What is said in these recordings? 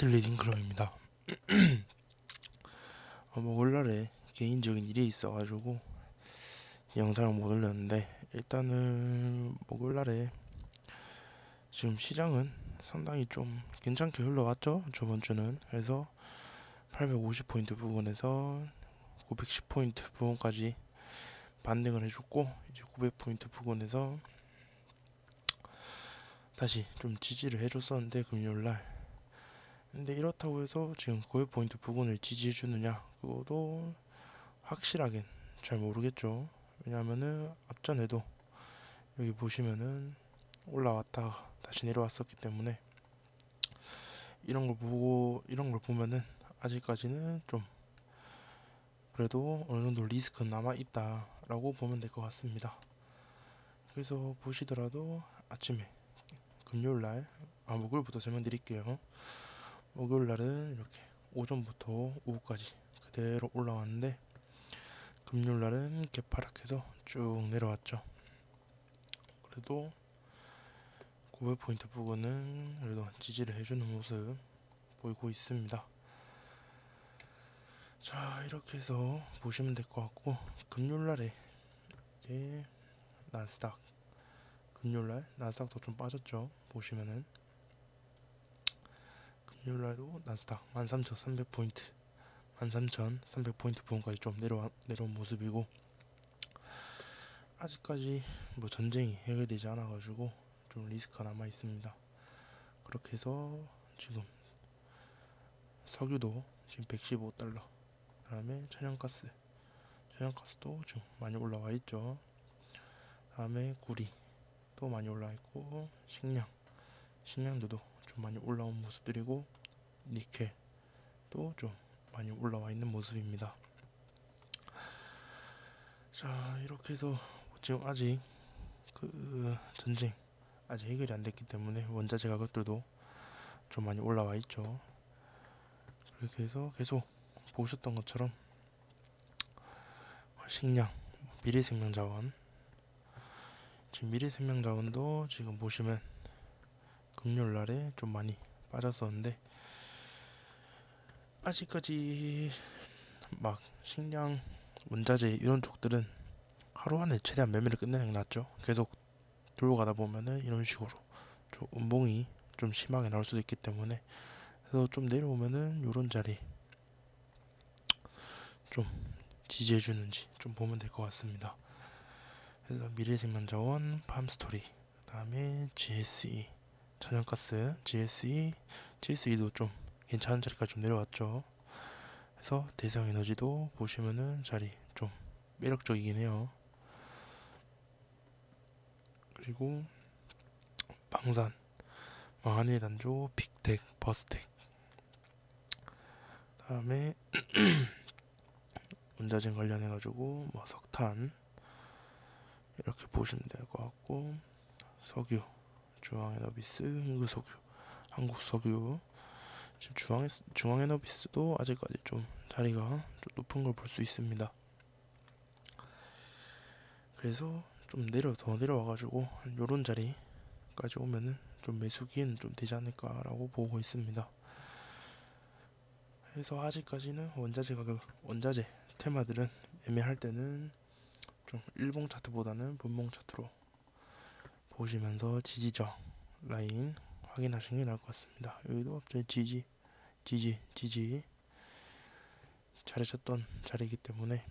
트레이딩 클럽입니다. 월날에 개인적인 일이 있어가지고 영상을 못 올렸는데, 일단은 월날에 지금 시장은 상당히 좀 괜찮게 흘러갔죠. 저번주는. 그래서 850포인트 부근에서 910포인트 부근까지 반등을 해줬고, 이제 900포인트 부근에서 다시 좀 지지를 해줬었는데, 금요일날. 근데 이렇다고 해서 지금 900포인트 부근을 지지해주느냐, 그것도 확실하긴 잘 모르겠죠. 왜냐면은 앞전에도 여기 보시면은 올라왔다가 다시 내려왔었기 때문에, 이런 걸 보면은 아직까지는 좀 그래도 어느 정도 리스크는 남아 있다라고 보면 될 것 같습니다. 그래서 보시더라도 아침에 금요일날, 목요일부터 설명드릴게요. 목요일날은 이렇게 오전부터 오후까지 그대로 올라왔는데, 금요일날은 개파락해서 쭉 내려왔죠. 그래도 900포인트 부근은 그래도 지지를 해주는 모습 보이고 있습니다. 자, 이렇게 해서 보시면 될 것 같고, 금요일날에 이제 나스닥, 금요일날 나스닥도 좀 빠졌죠. 보시면은 금요일날도 나스닥 13,300포인트 13,300포인트 부분까지 좀 내려온 모습이고, 아직까지 전쟁이 해결되지 않아가지고 좀 리스크가 남아 있습니다. 그렇게 해서 지금 석유도 지금 115달러, 그 다음에 천연가스도 지금 많이 올라와 있죠. 다음에 구리도 많이 올라와 있고, 식량도도 좀 많이 올라온 모습들이고, 니켈도 좀 많이 올라와 있는 모습입니다. 자, 이렇게 해서 지금 아직 그 전쟁 아직 해결이 안 됐기 때문에 원자재 가격들도 좀 많이 올라와 있죠. 그렇게 해서 계속 보셨던 것처럼 식량, 미래생명자원, 지금 미래생명자원도 지금 보시면 금요일날에 좀 많이 빠졌었는데, 아직까지 식량, 원자재 이런 쪽들은 하루 안에 최대한 매매를 끝내는 게 낫죠. 계속 들고 가다 보면은 이런 식으로 좀 운봉이 좀 심하게 나올 수도 있기 때문에, 그래서 좀 내려오면은 요런 자리 좀 지지해주는지 좀 보면 될 것 같습니다. 그래서 미래생명자원, 팜스토리, 그 다음에 GSE, 천연가스, GSE도 좀 괜찮은 자리까지 좀 내려왔죠. 그래서 대성에너지도 보시면은 자리 좀 매력적이긴 해요. 그리고 방산, 한일단조, 빅텍, 버스텍, 다음에 원자재 관련해가지고 석탄 이렇게 보시면 될 것 같고, 석유, 중앙에너비스, 흥구석유, 한국석유, 지금 중앙에너비스도 아직까지 좀 자리가 좀 높은 걸 볼 수 있습니다. 그래서 좀 더 내려와가지고 한 요런 자리까지 오면은 좀 매수 기회는 좀 되지 않을까라고 보고 있습니다. 그래서 아직까지는 원자재 테마들은 매매할 때는 좀 일봉 차트보다는 분봉 차트로 보시면서 지지저 라인 확인하시는 게 나을 것 같습니다. 여기도 갑자기 지지 잘해줬던 자리이기 때문에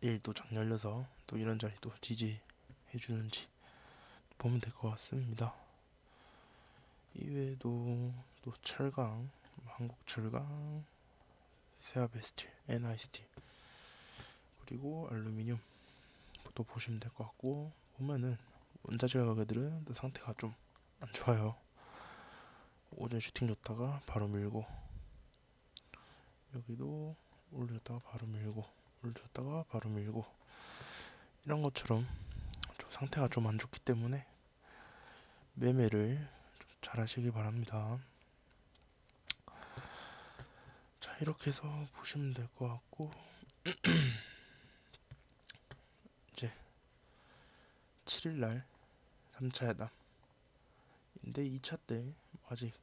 내일 또 장 열려서 또 이런 자리 또 지지해주는지 보면 될 것 같습니다. 이외에도 또 철강, 한국철강, 세아베스틸, NI스틸, 그리고 알루미늄 또 보시면 될 것 같고, 보면은 원자재 가격들은 또 상태가 좀 안 좋아요. 오전 슈팅 줬다가 바로 밀고, 여기도 올렸다가 바로 밀고, 올렸다가 바로 밀고, 이런 것처럼 좀 상태가 좀 안 좋기 때문에 매매를 좀 잘 하시길 바랍니다. 자, 이렇게 해서 보시면 될 것 같고, 이제 7일날 3차 야담인데, 2차 때 아직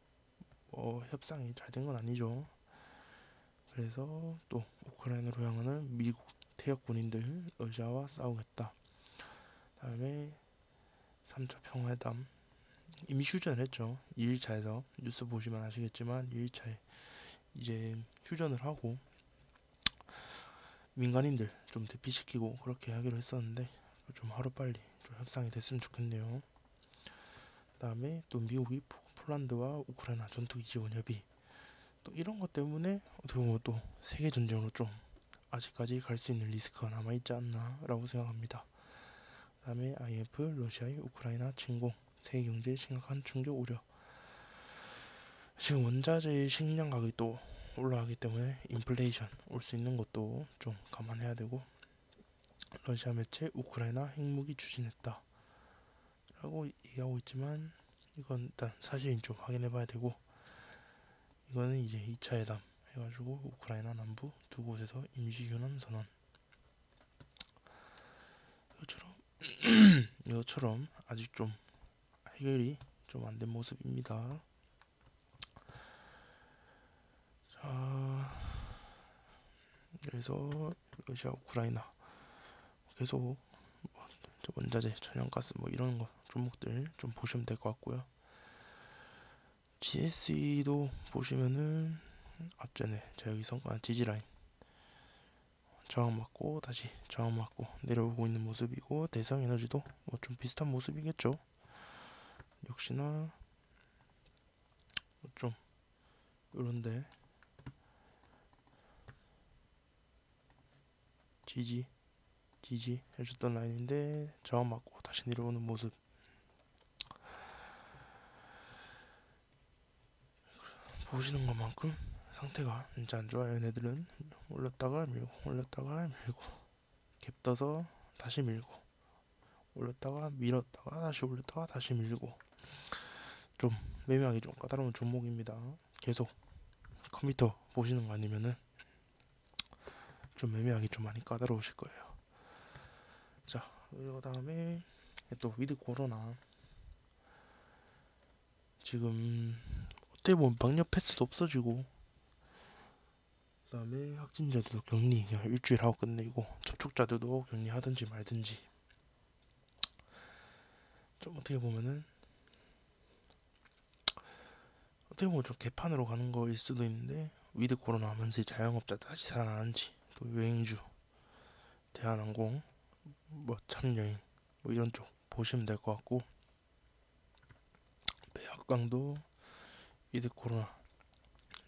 협상이 잘 된 건 아니죠. 그래서 또 우크라이나로 향하는 미국 퇴역 군인들 러시아와 싸우겠다. 다음에 3차 평화회담 이미 휴전을 했죠. 2일차에서 뉴스 보시면 아시겠지만 2일차에 이제 휴전을 하고 민간인들 좀 대피시키고 그렇게 하기로 했었는데 좀 하루빨리 좀 협상이 됐으면 좋겠네요. 그다음에 또 미국이 폴란드와 우크라이나 전투기 지원 협의 또 이런 것 때문에 어떻게 보면 또 세계 전쟁으로 좀 아직까지 갈 수 있는 리스크가 남아있지 않나라고 생각합니다. 그다음에 IMF 러시아의 우크라이나 침공 세계 경제에 심각한 충격 우려. 지금 원자재 식량 가격이 또 올라가기 때문에 인플레이션 올 수 있는 것도 좀 감안해야 되고 러시아 매체 우크라이나 핵무기 추진했다 라고 얘기하고 있지만 이건 일단 사실인 좀 확인해 봐야 되고 이거는 이제 2차 회담 해가지고 우크라이나 남부 두 곳에서 임시휴전 선언 이것처럼 아직 좀 해결이 좀 안 된 모습입니다. 자, 그래서 러시아 우크라이나 계속 원자재 천연가스 뭐 이런 거 종목들 좀 보시면 될 것 같고요. GSE도 보시면은 앞전에 제가 여기 성과 지지라인 저항 맞고 다시 저항 맞고 내려오고 있는 모습이고 대성에너지도 뭐 좀 비슷한 모습이겠죠. 역시나 좀 요런데 지지 해줬던 라인인데 저항 맞고 다시 내려오는 모습. 보시는 것만큼 상태가 진짜 안 좋아요. 얘네들은 올렸다가 밀고 갭 떠서 다시 밀고 올렸다가 밀었다가 다시 올렸다가 다시 밀고 좀 매매하기 좀 까다로운 종목입니다. 계속 컴퓨터 보시는 거 아니면은 좀 매매하기 좀 많이 까다로우실 거예요. 자, 그리고 다음에 또 위드 코로나 지금 어떻게 보면 방역 패스도 없어지고 그다음에 확진자들도 격리 그냥 일주일 하고 끝내고 접촉자들도 격리하든지 말든지 좀 어떻게 보면 좀 개판으로 가는 거일 수도 있는데 위드 코로나 하면서 자영업자 다시 살아나는지 또 여행주 대한항공 뭐 참여행 뭐 이런 쪽 보시면 될 것 같고 백악관도 위드 코로나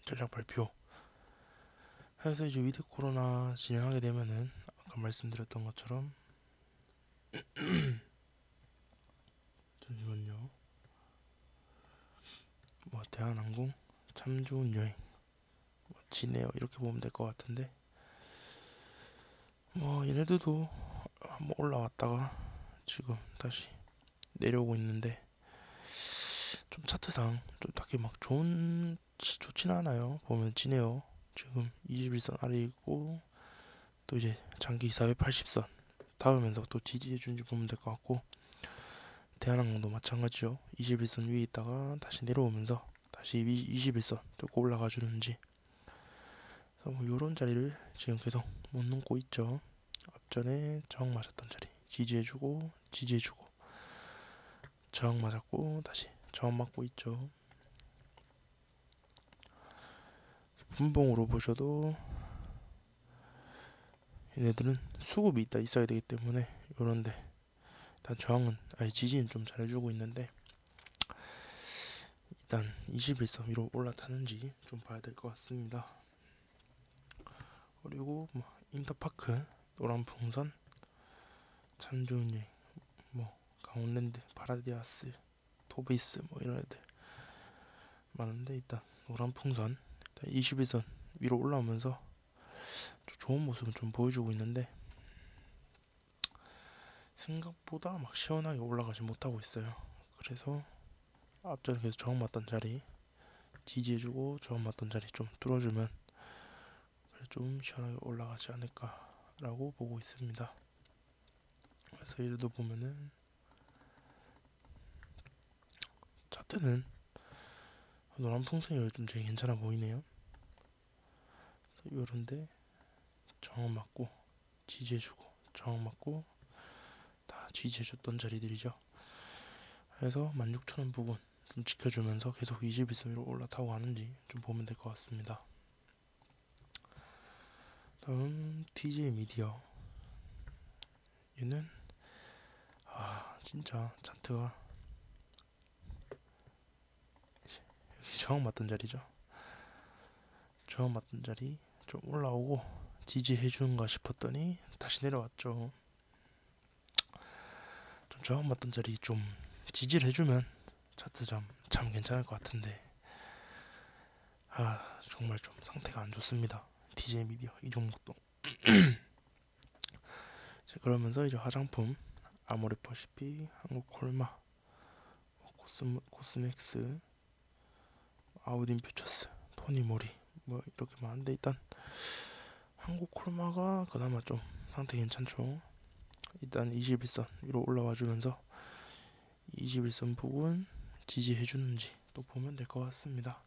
전략 발표 해서 이제 위드 코로나 진행하게 되면은 아까 말씀드렸던 것처럼 잠시만요. 뭐 대한항공 참 좋은 여행 뭐 지내요 이렇게 보면 될 것 같은데 뭐 얘네들도 한번 올라왔다가 지금 다시 내려오고 있는데 좀 차트상 좀 딱히 막 좋진 않아요. 보면 지네요. 지금 21선 아래 있고 또 이제 장기 480선 닿으면서 또 지지해준지 보면 될 것 같고 대한항공도 마찬가지죠. 21선 위에 있다가 다시 내려오면서 다시 21선 뚫고 올라가 주는지 뭐 요런 자리를 지금 계속 못 넘고 있죠. 앞전에 저항 맞았던 자리 지지해주고 저항 맞았고 다시 저항 맞고 있죠. 분봉으로 보셔도 얘네들은 수급이 있어야 되기 때문에 요런데 일단 저항은 지지는 좀 잘해주고 있는데 일단 21선 위로 올라타는지 좀 봐야 될 것 같습니다. 그리고 뭐 인터파크 노란풍선 참 좋은 여행 뭐 강원랜드 파라디아스 토비스 뭐 이런 애들 많은데 일단 노란풍선 21선 위로 올라오면서 좋은 모습은 좀 보여주고 있는데 생각보다 막 시원하게 올라가지 못하고 있어요. 그래서 앞전에 계속 저항 맞던 자리 지지해주고 저항 맞던 자리 좀 뚫어주면 좀 시원하게 올라가지 않을까라고 보고 있습니다. 그래서 예를 들어 보면은 차트는 노란 풍선이 좀 되게 괜찮아 보이네요. 요런데 저항 맞고 지지해주고 저항 맞고 다 지지해줬던 자리들이죠. 그래서 16,000원 부분 좀 지켜주면서 계속 21선 위로 올라타고 가는지 좀 보면 될 것 같습니다. 다음 TJ 미디어. 얘는 진짜 차트가 여기 저항 맞던 자리죠. 저항 맞던 자리 좀 올라오고 지지해주는가 싶었더니 다시 내려왔죠. 좀 저항 맞던 자리 좀 지지를 해주면 차트 참 괜찮을 것 같은데 정말 좀 상태가 안 좋습니다. TJ 미디어 이 종목도. 그러면서 이제 화장품 아모레퍼시픽, 한국콜마, 코스맥스, 아우딘 퓨처스, 토니모리 뭐 이렇게 많은데 일단 한국콜마가 그나마 좀 상태 괜찮죠. 일단 21선 위로 올라와 주면서 21선 부근 지지해주는지 또 보면 될 것 같습니다.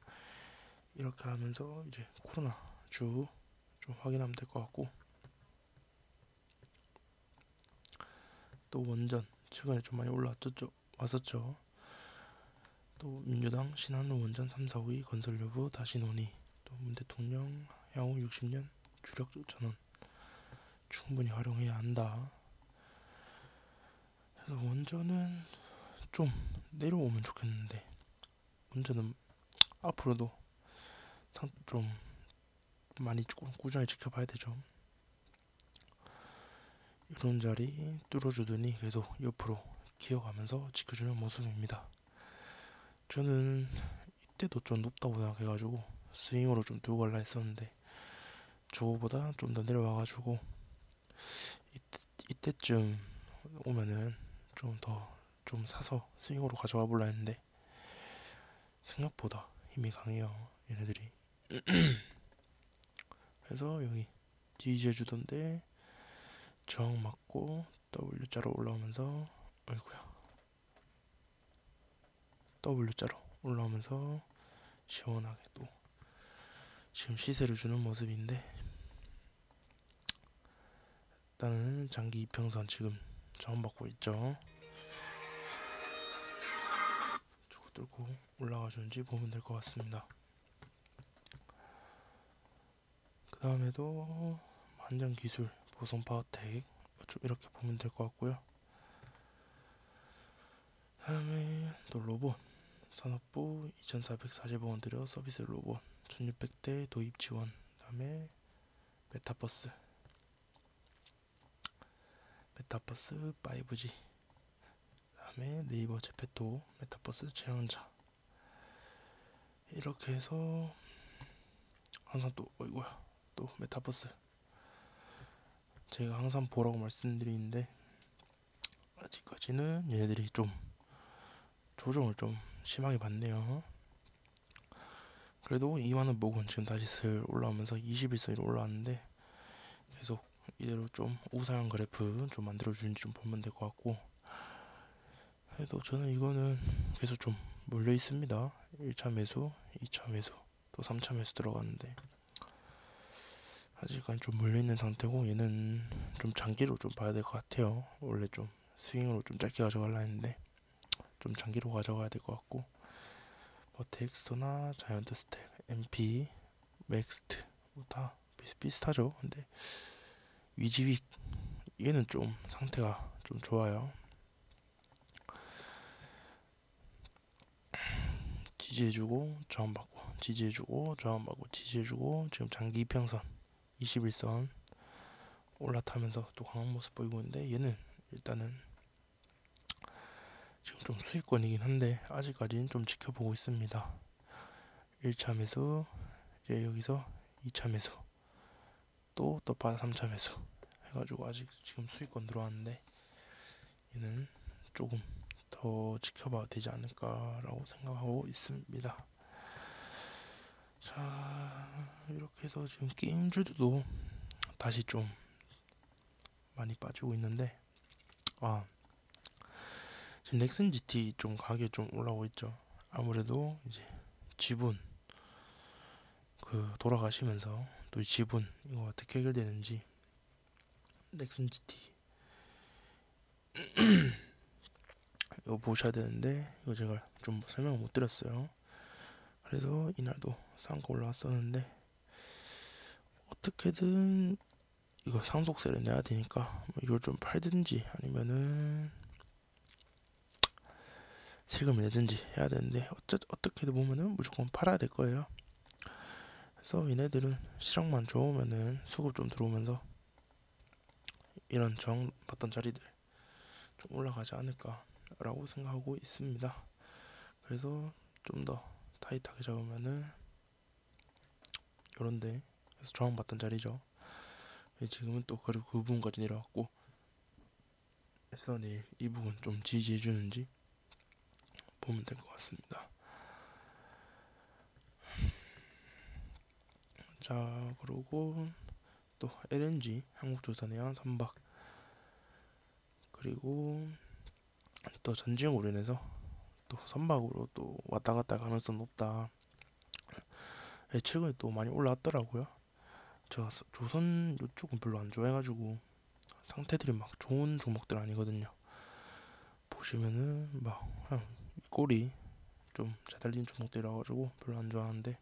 이렇게 하면서 이제 코로나 주 좀 확인하면 될 것 같고, 또 원전 최근에 좀 많이 왔었죠. 또 민주당 신한우 원전 3, 4, 5위 건설 여부 다시 논의. 또 문 대통령 향후 60년 주력 전원 충분히 활용해야 한다. 그래서 원전은 좀 내려오면 좋겠는데, 원전은 앞으로도 좀 많이 꾸준히 지켜봐야 되죠. 이런 자리 뚫어주더니 계속 옆으로 기어가면서 지켜주는 모습입니다. 저는 이때도 좀 높다고 생각해가지고 스윙으로 좀 두고 갈라 했었는데 저거보다 좀 더 내려와가지고 이때쯤 오면은 좀 더 좀 사서 스윙으로 가져와 볼라 했는데 생각보다 힘이 강해요, 얘네들이. 그래서 여기 지지해주던데 저항 맞고 W자로 올라오면서 W자로 올라오면서 시원하게 또 지금 시세를 주는 모습인데, 일단은 장기 이평선 지금 저항받고 있죠. 저거 뚫고 올라가 주는지 보면 될 것 같습니다. 그 다음에도 한전기술, 보성파워텍 이렇게 보면 될 것 같고요. 다음에 또 로봇 산업부 2,440원 들여 서비스 로봇 1,600대 도입 지원. 다음에 메타버스 5G. 다음에 네이버 제페토 메타버스 최강자. 이렇게 해서 항상 또 또 메타버스 제가 항상 보라고 말씀드리는데 아직까지는 얘네들이 좀 조정을 좀 심하게 받네요. 그래도 2만원 부근 지금 다시 슬 올라오면서 21선 위로 올라왔는데 계속 이대로 좀 우상한 그래프 좀 만들어주는지 좀 보면 될 것 같고, 그래도 저는 이거는 계속 좀 물려 있습니다. 1차 매수, 2차 매수, 또 3차 매수 들어갔는데 아직까지 좀 물려 있는 상태고, 얘는 좀 장기로 좀 봐야 될 것 같아요. 원래 좀 스윙으로 좀 짧게 가져가려 했는데 좀 장기로 가져가야 될 것 같고, 뭐 텍스터나 자이언트 스텝, MP, 맥스트 뭐 다 비슷하죠. 근데 위지윅 얘는 좀 상태가 좀 좋아요. 지지해주고 저항받고 지지해주고 저항받고 지지해주고 지금 장기 이평선 21선 올라타면서 또 강한 모습 보이고 있는데, 얘는 일단은 지금 좀 수익권이긴 한데 아직까지는 좀 지켜보고 있습니다. 1차 매수, 이제 여기서 2차 매수, 또 바 3차 매수 해가지고 아직 지금 수익권 들어왔는데 얘는 조금 더 지켜봐도 되지 않을까라고 생각하고 있습니다. 자, 이렇게 해서 지금 게임주도 다시 좀 많이 빠지고 있는데, 지금 넥슨 GT 좀 가격이 좀 올라오고 있죠. 아무래도 이제 지분 돌아가시면서 또 이 지분 이거 어떻게 해결되는지 넥슨 GT 이거 보셔야 되는데 이거 제가 좀 설명을 못 드렸어요. 그래서 이날도 상가 올라왔었는데 어떻게든 이거 상속세를 내야 되니까 이걸 좀 팔든지 아니면은 세금을 내든지 해야 되는데 어떻게든 보면은 무조건 팔아야 될 거예요. 그래서 얘네들은 시장만 좋으면은 수급 좀 들어오면서 이런 저항 받던 자리들 좀 올라가지 않을까라고 생각하고 있습니다. 그래서 좀 더 타이트하게 잡으면은 요런데 그래서 저항 받던 자리죠. 지금은 또 그리고 그 부분까지 내려왔고 그래서 내일 이 부분 좀 지지해 주는지 보면 될 것 같습니다. 자, 그리고 또 LNG 한국조선해양 선박 그리고 또 전쟁으로 인해서 또 선박으로 또 왔다 갔다 가능성 높다. 최근에 또 많이 올라왔더라고요. 제가 조선 이쪽은 별로 안 좋아해가지고 상태들이 막 좋은 종목들 아니거든요. 보시면은 막 꼴이 좀 잘 달린 종목들이라 가지고 별로 안 좋아하는데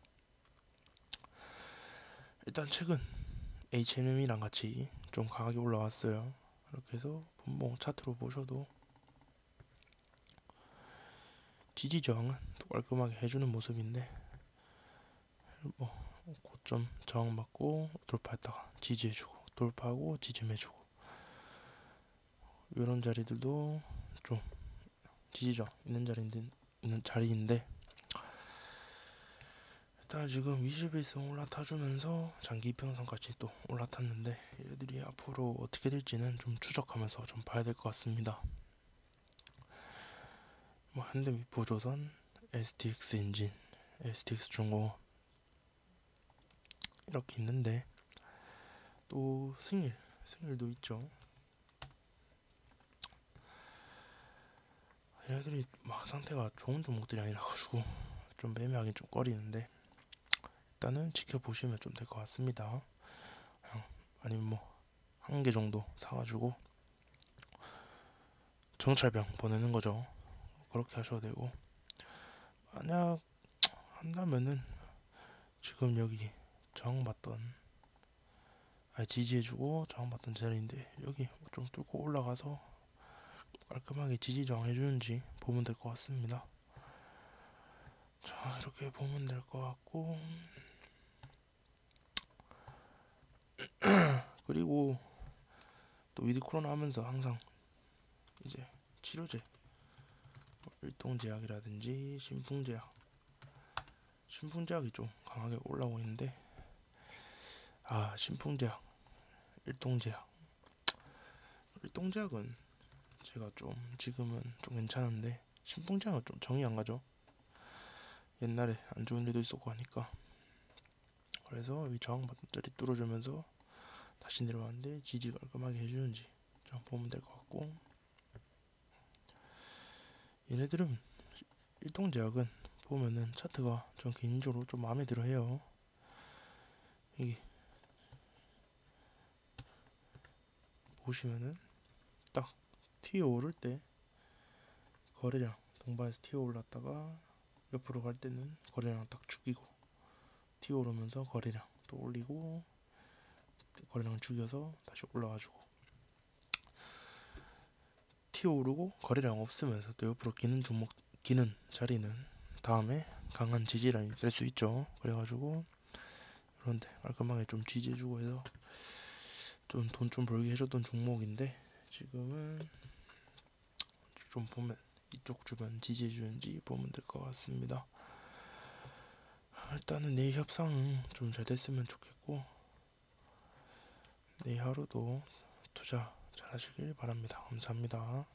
일단 최근 H&M이랑 같이 좀 강하게 올라왔어요. 이렇게 해서 분봉 차트로 보셔도 지지 저항은 또 깔끔하게 해주는 모습인데 뭐 고점 저항 받고 돌파했다가 지지해주고 돌파하고 지지해주고 이런 자리들도 좀 지지 저항 있는 자리인데 일단 지금 21선 올라타주면서 장기 이평선까지 또 올라탔는데 얘들이 앞으로 어떻게 될지는 좀 추적하면서 좀 봐야 될 것 같습니다. 뭐 현대미포조선, STX 엔진, STX 중공업 이렇게 있는데 또 승일도 있죠. 얘네들이 막 상태가 좋은 종목들이 아니라가지고 좀 매매하기 좀 꺼리는데 일단은 지켜보시면 좀 될 것 같습니다. 아니면 뭐 한 개 정도 사가지고 정찰병 보내는 거죠. 그렇게 하셔도 되고 만약 한다면은 지금 여기 저항받던 지지해주고 저항받던 자리인데 여기 좀 뚫고 올라가서 깔끔하게 지지 저항해주는지 보면 될 것 같습니다. 자, 이렇게 보면 될 것 같고 그리고 또 위드 코로나 하면서 항상 이제 치료제 일동제약이라든지 신풍제약이 좀 강하게 올라오고 있는데 신풍제약 일동제약은 제가 좀 지금은 좀 괜찮은데 신풍제약은 좀 정이 안 가죠. 옛날에 안 좋은 일도 있었고 하니까 그래서 이 저항받은 자리 뚫어주면서 다시 내려왔는데 지지 깔끔하게 해주는지 좀 보면 될 것 같고 얘네들은 일동제약은 보면은 차트가 전 개인적으로 좀 마음에 들어 해요. 이게 보시면은 딱 튀어 오를 때 거래량 동반해서 튀어 올랐다가 옆으로 갈 때는 거래량 딱 죽이고 튀어 오르면서 거래량 또 올리고 거래량 죽여서 다시 올라와주고 튀어 오르고 거래량 없으면서 또 옆으로 기는 자리는 다음에 강한 지지라인이 셀 수 있죠. 그래가지고 그런데 깔끔하게 좀 지지해주고 해서 좀 돈 좀 벌게 해줬던 종목인데 지금은 좀 보면 이쪽 주변 지지해주는지 보면 될 것 같습니다. 일단은 내일 협상 좀 잘 됐으면 좋겠고 내일 하루도 투자 잘 하시길 바랍니다. 감사합니다.